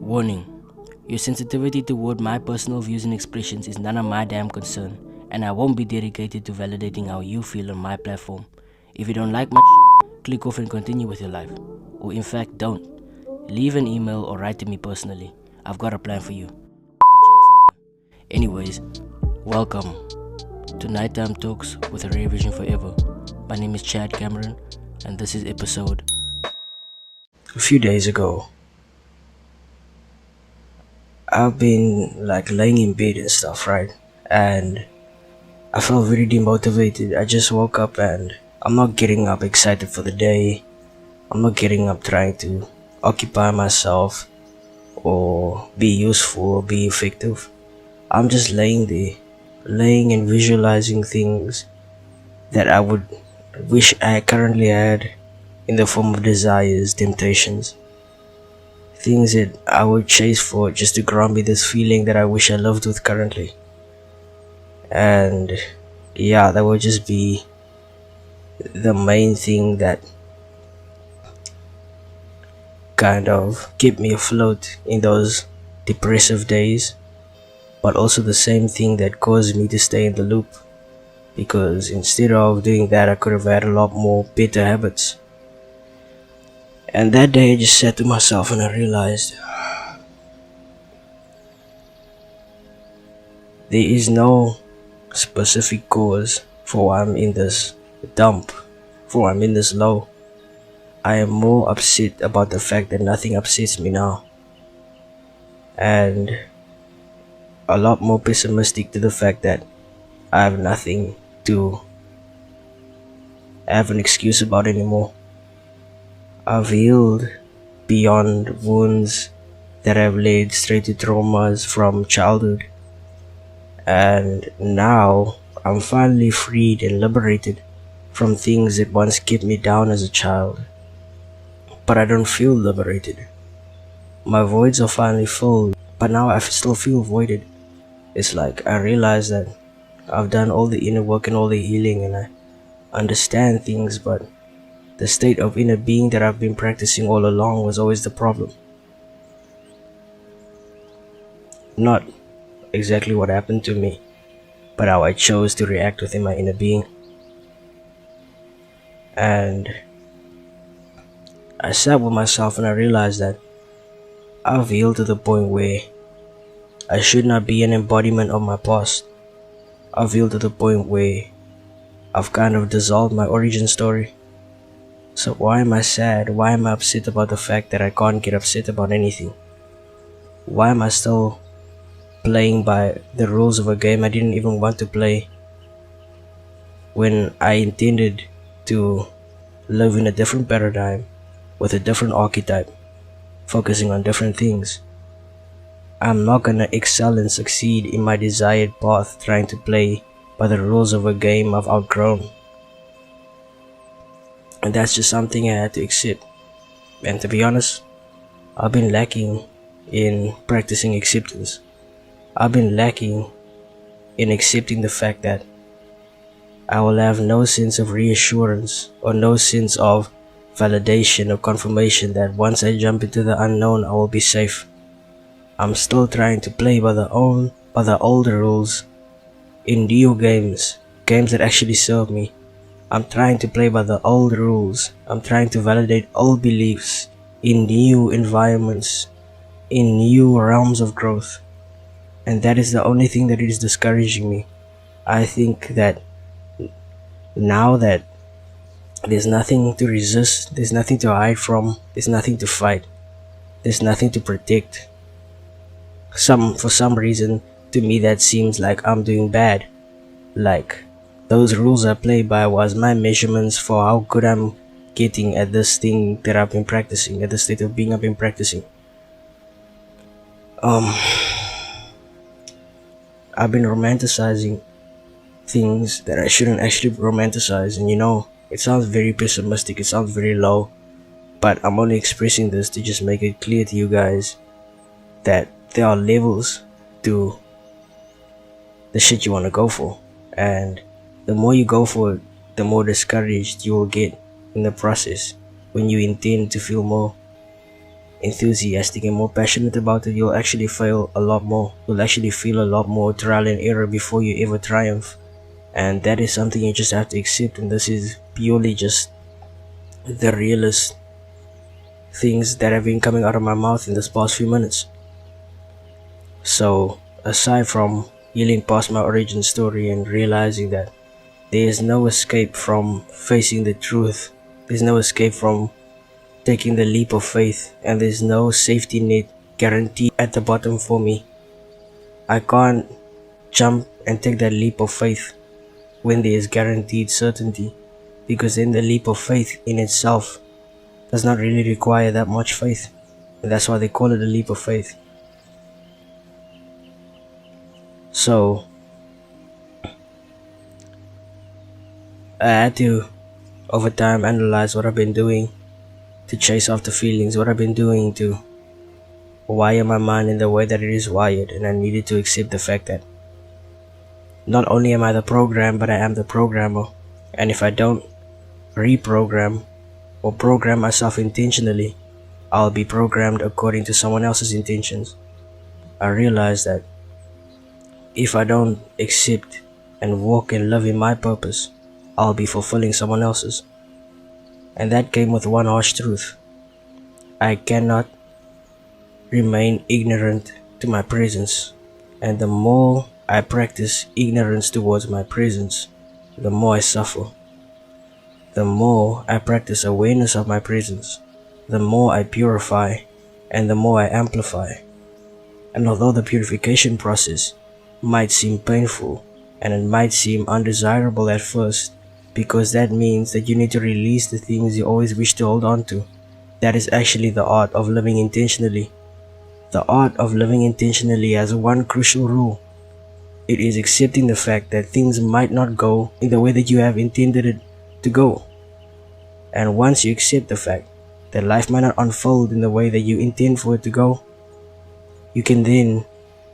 Warning: your sensitivity toward my personal views and expressions is none of my damn concern, and I won't be dedicated to validating how you feel on my platform. If you don't like my shit, click off and continue with your life. Or in fact, don't. Leave an email or write to me personally. I've got a plan for you. Anyways, welcome to Nighttime Talks with a Rare Vision Forever. My name is Chad Cameron, and this is episode. A few days ago, I've been laying in bed and stuff, right? And I felt very demotivated. I just woke up and I'm not getting up excited for the day. I'm not getting up trying to occupy myself or be useful or be effective. I'm just laying there, laying and visualizing things that I would wish I currently had in the form of desires, temptations. Things that I would chase for just to grant me this feeling that I wish I lived with currently. And yeah, that would just be the main thing that kind of kept me afloat in those depressive days, but also the same thing that caused me to stay in the loop, because instead of doing that, I could have had a lot more better habits. And that day I just sat to myself and I realized there is no specific cause for why I'm in this dump, for why I'm in this low. I am more upset about the fact that nothing upsets me now, and a lot more pessimistic to the fact that I have nothing to have an excuse about anymore. I've healed beyond wounds that have led straight to traumas from childhood, and now I'm finally freed and liberated from things that once kept me down as a child. But I don't feel liberated. My voids are finally filled, but now I still feel voided. It's like I realize that I've done all the inner work and all the healing, and I understand things, but the state of inner being that I've been practicing all along was always the problem. Not exactly what happened to me, but how I chose to react within my inner being. And I sat with myself and I realized that I've healed to the point where I should not be an embodiment of my past. I've healed to the point where I've kind of dissolved my origin story. So why am I sad? Why am I upset about the fact that I can't get upset about anything? Why am I still playing by the rules of a game I didn't even want to play, when I intended to live in a different paradigm with a different archetype, focusing on different things? I'm not gonna excel and succeed in my desired path trying to play by the rules of a game I've outgrown. And that's just something I had to accept. And to be honest, I've been lacking in practicing acceptance. I've been lacking in accepting the fact that I will have no sense of reassurance or no sense of validation or confirmation that once I jump into the unknown, I will be safe. I'm still trying to play by the older rules in new games that actually serve me. I'm trying to play by the old rules. I'm trying to validate old beliefs in new environments, in new realms of growth. And that is the only thing that is discouraging me. I think that now that there's nothing to resist, there's nothing to hide from, there's nothing to fight, there's nothing to protect. For some reason, to me that seems like I'm doing bad. Like those rules I play by was my measurements for how good I'm getting at this thing that I've been practicing, at the state of being I've been practicing. I've been romanticizing things that I shouldn't actually romanticize, and it sounds very pessimistic, it sounds very low, but I'm only expressing this to just make it clear to you guys that there are levels to the shit you want to go for, and the more you go for it, the more discouraged you will get in the process when you intend to feel more. enthusiastic and more passionate about it, you'll actually fail a lot more. You'll actually feel a lot more trial and error before you ever triumph. And that is something you just have to accept. And this is purely just the realest things that have been coming out of my mouth in this past few minutes. So, aside from healing past my origin story and realizing that there is no escape from facing the truth, there's no escape from taking the leap of faith, and there's no safety net guaranteed at the bottom for me. I can't jump and take that leap of faith when there is guaranteed certainty, because then the leap of faith in itself does not really require that much faith, and that's why they call it a leap of faith. So I had to over time analyze what I've been doing to chase after feelings, what I've been doing to wire my mind in the way that it is wired, and I needed to accept the fact that not only am I the program, but I am the programmer. And if I don't reprogram or program myself intentionally, I'll be programmed according to someone else's intentions. I realized that if I don't accept and walk and live in my purpose, I'll be fulfilling someone else's. And that came with one harsh truth. I cannot remain ignorant to my presence. And the more I practice ignorance towards my presence, the more I suffer. The more I practice awareness of my presence, the more I purify and the more I amplify. And although the purification process might seem painful and it might seem undesirable at first, because that means that you need to release the things you always wish to hold on to, that is actually the art of living intentionally. The art of living intentionally has one crucial rule. It is accepting the fact that things might not go in the way that you have intended it to go. And once you accept the fact that life might not unfold in the way that you intend for it to go, you can then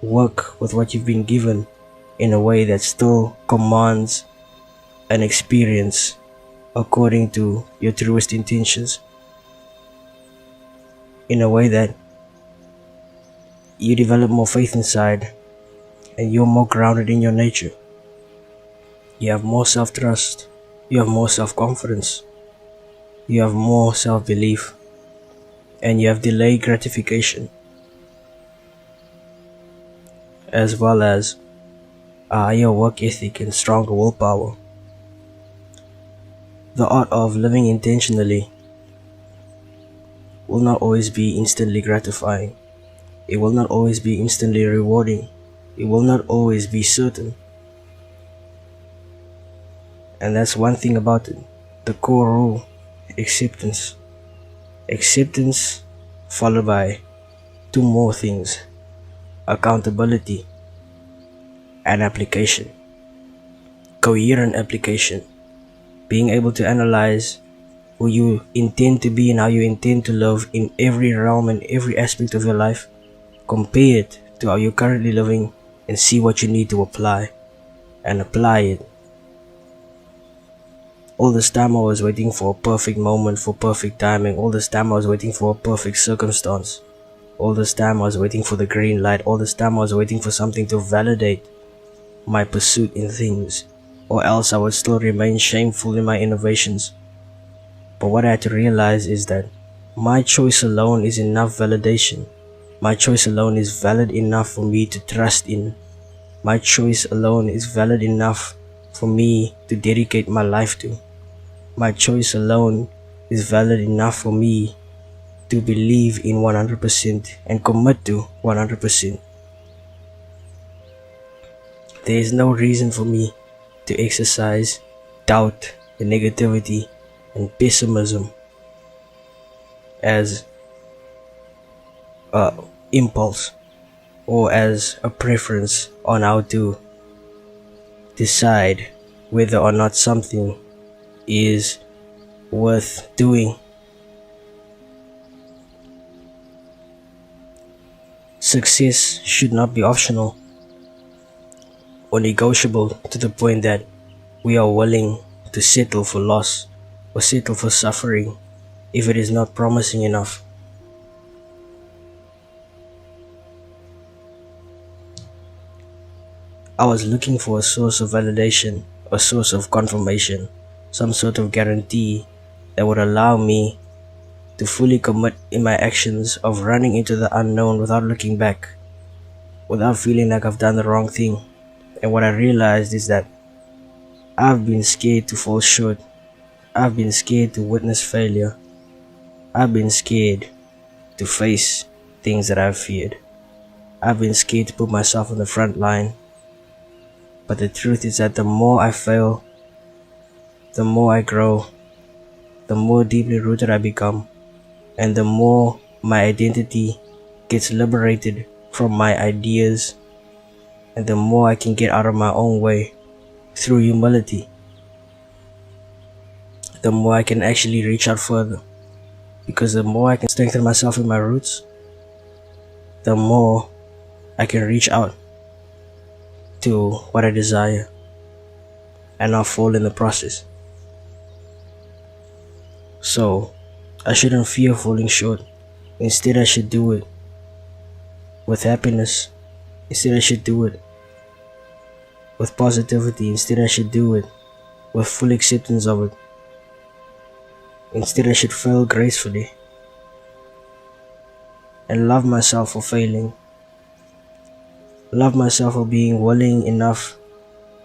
work with what you've been given in a way that still commands an experience according to your truest intentions, in a way that you develop more faith inside and you're more grounded in your nature. You have more self-trust, you have more self-confidence, you have more self-belief, and you have delayed gratification, as well as a higher work ethic and stronger willpower. The art of living intentionally will not always be instantly gratifying. It will not always be instantly rewarding. It will not always be certain. And that's one thing about it. The core rule: acceptance. Acceptance followed by two more things: accountability and application. Coherent application. Being able to analyze who you intend to be and how you intend to live in every realm and every aspect of your life. Compare it to how you're currently living and see what you need to apply, and apply it. All this time I was waiting for a perfect moment, for perfect timing. All this time I was waiting for a perfect circumstance. All this time I was waiting for the green light. All this time I was waiting for something to validate my pursuit in things, or else I would still remain shameful in my innovations. But what I had to realize is that my choice alone is enough validation. My choice alone is valid enough for me to trust in. My choice alone is valid enough for me to dedicate my life to. My choice alone is valid enough for me to believe in 100% and commit to 100%. There is no reason for me to exercise doubt and negativity and pessimism as a impulse or as a preference on how to decide whether or not something is worth doing. Success should not be optional or negotiable to the point that we are willing to settle for loss or settle for suffering if it is not promising enough. I was looking for a source of validation, a source of confirmation, some sort of guarantee that would allow me to fully commit in my actions of running into the unknown without looking back, without feeling like I've done the wrong thing. And what I realized is that I've been scared to fall short. I've been scared to witness failure. I've been scared to face things that I've feared. I've been scared to put myself on the front line. But the truth is that the more I fail, the more I grow, the more deeply rooted I become, and the more my identity gets liberated from my ideas, and the more I can get out of my own way through humility, the more I can actually reach out further. Because the more I can strengthen myself in my roots, the more I can reach out to what I desire and not fall in the process. So I shouldn't fear falling short. Instead, I should do it with happiness. Instead, I should do it with positivity. Instead, I should do it with full acceptance of it. Instead, I should fail gracefully and love myself for failing. Love myself for being willing enough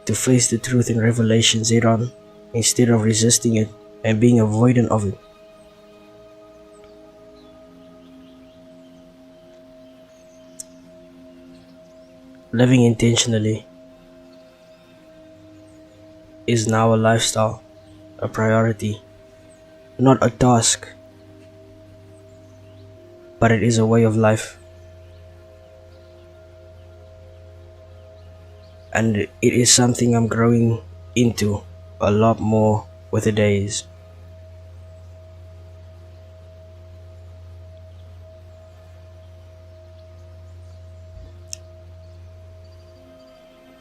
to face the truth and revelations head on instead of resisting it and being avoidant of it. Living intentionally is now a lifestyle, a priority, not a task, but it is a way of life. And it is something I'm growing into a lot more with the days.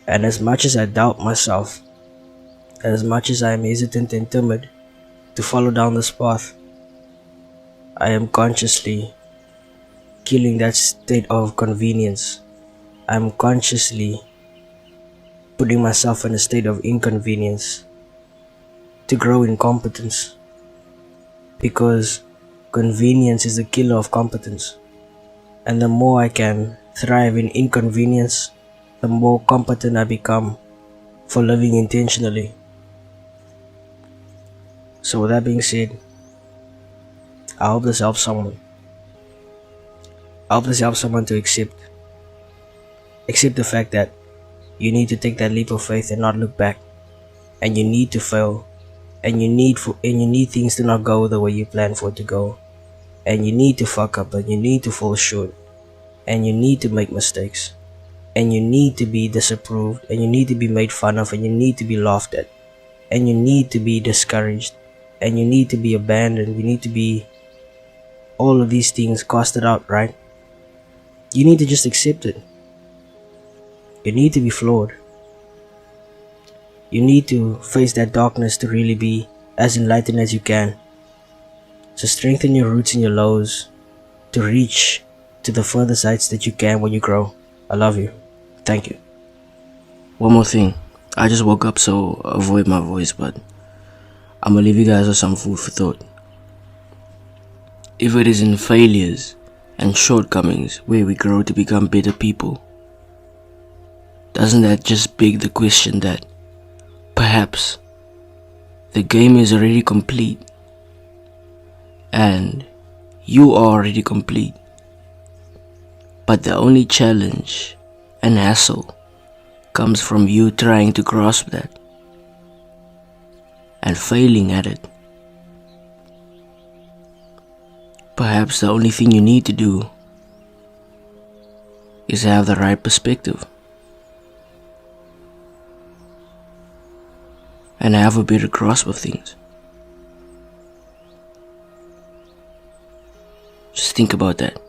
And as much as I doubt myself, as much as I am hesitant and timid to follow down this path, I am consciously killing that state of convenience. I'm consciously putting myself in a state of inconvenience to grow in competence, because convenience is the killer of competence. And the more I can thrive in inconvenience, the more competent I become for living intentionally. So with that being said, I hope this helps someone. I hope this helps someone to accept the fact that you need to take that leap of faith and not look back, and you need to fail, and you need things to not go the way you plan for it to go, and you need to fuck up, and you need to fall short, and you need to make mistakes, and you need to be disapproved, and you need to be made fun of, and you need to be laughed at, and you need to be discouraged, and you need to be abandoned, you need to be all of these things casted out, right? You need to just accept it. You need to be flawed. You need to face that darkness to really be as enlightened as you can. So strengthen your roots and your lows to reach to the furthest heights that you can when you grow. I love you. Thank you. One more thing. I just woke up, so avoid my voice, but I'm gonna leave you guys with some food for thought. If it is in failures and shortcomings where we grow to become better people, doesn't that just beg the question that perhaps the game is already complete and you are already complete, but the only challenge and hassle comes from you trying to grasp that and failing at it? Perhaps the only thing you need to do is have the right perspective and have a better grasp of things. Just think about that.